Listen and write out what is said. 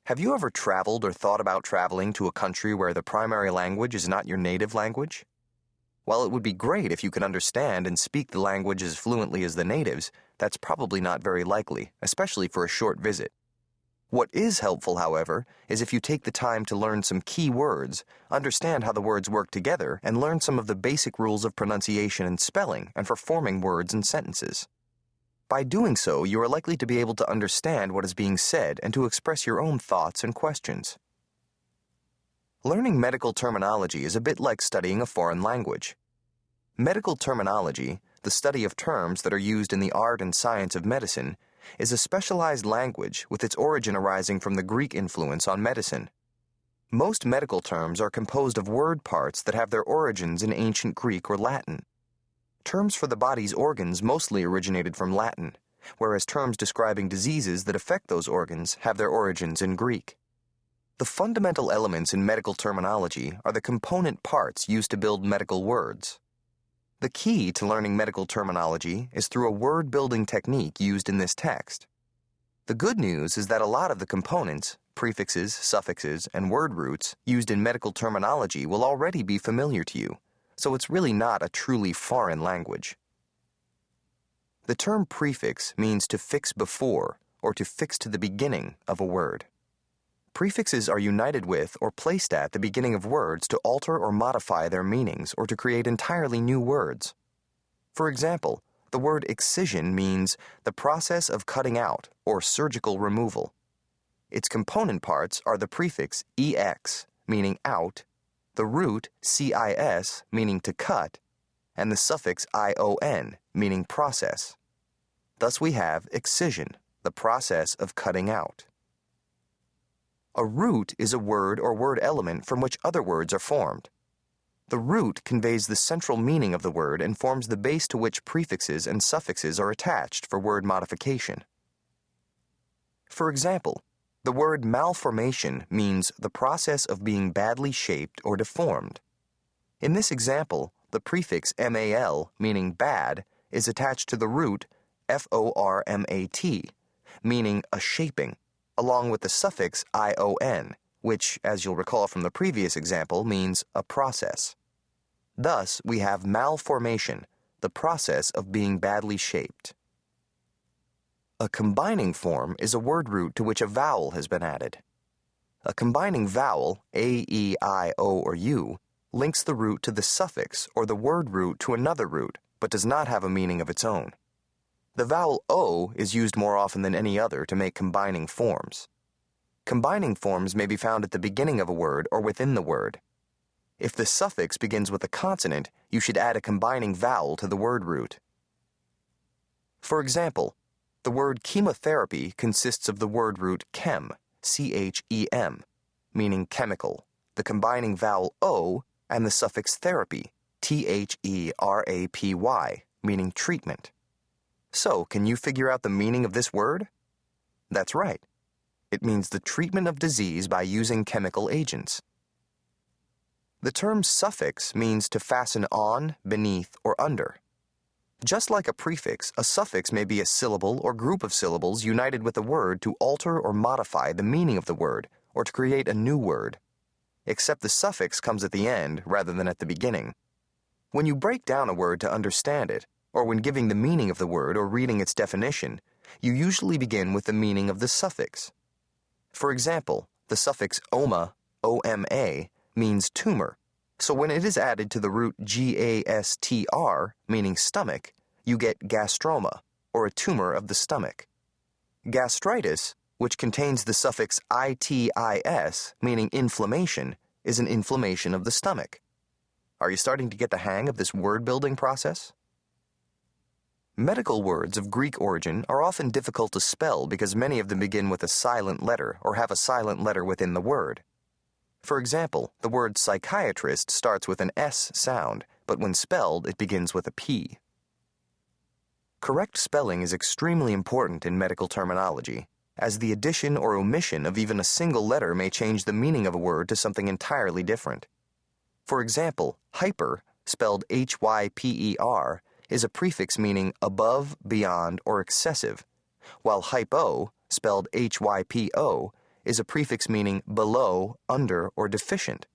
Have you ever traveled or thought about traveling to a country where the primary language is not your native language? While it would be great if you could understand and speak the language as fluently as the natives, that's probably not very likely, especially for a short visit. What is helpful, however, is if you take the time to learn some key words, understand how the words work together, and learn some of the basic rules of pronunciation and spelling and for forming words and sentences. By doing so, you are likely to be able to understand what is being said and to express your own thoughts and questions. Learning medical terminology is a bit like studying a foreign language. Medical terminology, the study of terms that are used in the art and science of medicine, is a specialized language with its origin arising from the Greek influence on medicine. Most medical terms are composed of word parts that have their origins in ancient Greek or Latin. Terms for the body's organs mostly originated from Latin, whereas terms describing diseases that affect those organs have their origins in Greek. The fundamental elements in medical terminology are the component parts used to build medical words. The key to learning medical terminology is through a word-building technique used in this text. The good news is that a lot of the components, prefixes, suffixes, and word roots used in medical terminology will already be familiar to you, so it's really not a truly foreign language. The term prefix means to fix before or to fix to the beginning of a word. Prefixes are united with or placed at the beginning of words to alter or modify their meanings or to create entirely new words. For example, the word excision means the process of cutting out or surgical removal. Its component parts are the prefix ex, meaning out, the root cis, meaning to cut, and the suffix ion, meaning process. Thus we have excision, the process of cutting out. A root is a word or word element from which other words are formed. The root conveys the central meaning of the word and forms the base to which prefixes and suffixes are attached for word modification. For example, the word malformation means the process of being badly shaped or deformed. In this example, the prefix mal, meaning bad, is attached to the root format, meaning a shaping, along with the suffix ion, which, as you'll recall from the previous example, means a process. Thus, we have malformation, the process of being badly shaped. A combining form is a word root to which a vowel has been added. A combining vowel, a, e, I, o, or u, links the root to the suffix or the word root to another root, but does not have a meaning of its own. The vowel o is used more often than any other to make combining forms. Combining forms may be found at the beginning of a word or within the word. If the suffix begins with a consonant, you should add a combining vowel to the word root. For example, the word chemotherapy consists of the word root chem, chem, meaning chemical, the combining vowel o, and the suffix therapy, therapy, meaning treatment. So, can you figure out the meaning of this word? That's right. It means the treatment of disease by using chemical agents. The term suffix means to fasten on, beneath, or under. Just like a prefix, a suffix may be a syllable or group of syllables united with a word to alter or modify the meaning of the word, or to create a new word. Except the suffix comes at the end rather than at the beginning. When you break down a word to understand it, or when giving the meaning of the word or reading its definition, you usually begin with the meaning of the suffix. For example, the suffix oma, oma, means tumor, so when it is added to the root gastr, meaning stomach, you get gastroma, or a tumor of the stomach. Gastritis, which contains the suffix itis, meaning inflammation, is an inflammation of the stomach. Are you starting to get the hang of this word-building process? Medical words of Greek origin are often difficult to spell because many of them begin with a silent letter or have a silent letter within the word. For example, the word psychiatrist starts with an S sound, but when spelled, it begins with a P. Correct spelling is extremely important in medical terminology, as the addition or omission of even a single letter may change the meaning of a word to something entirely different. For example, hyper, spelled hyper, is a prefix meaning above, beyond, or excessive, while hypo, spelled hypo, is a prefix meaning below, under, or deficient.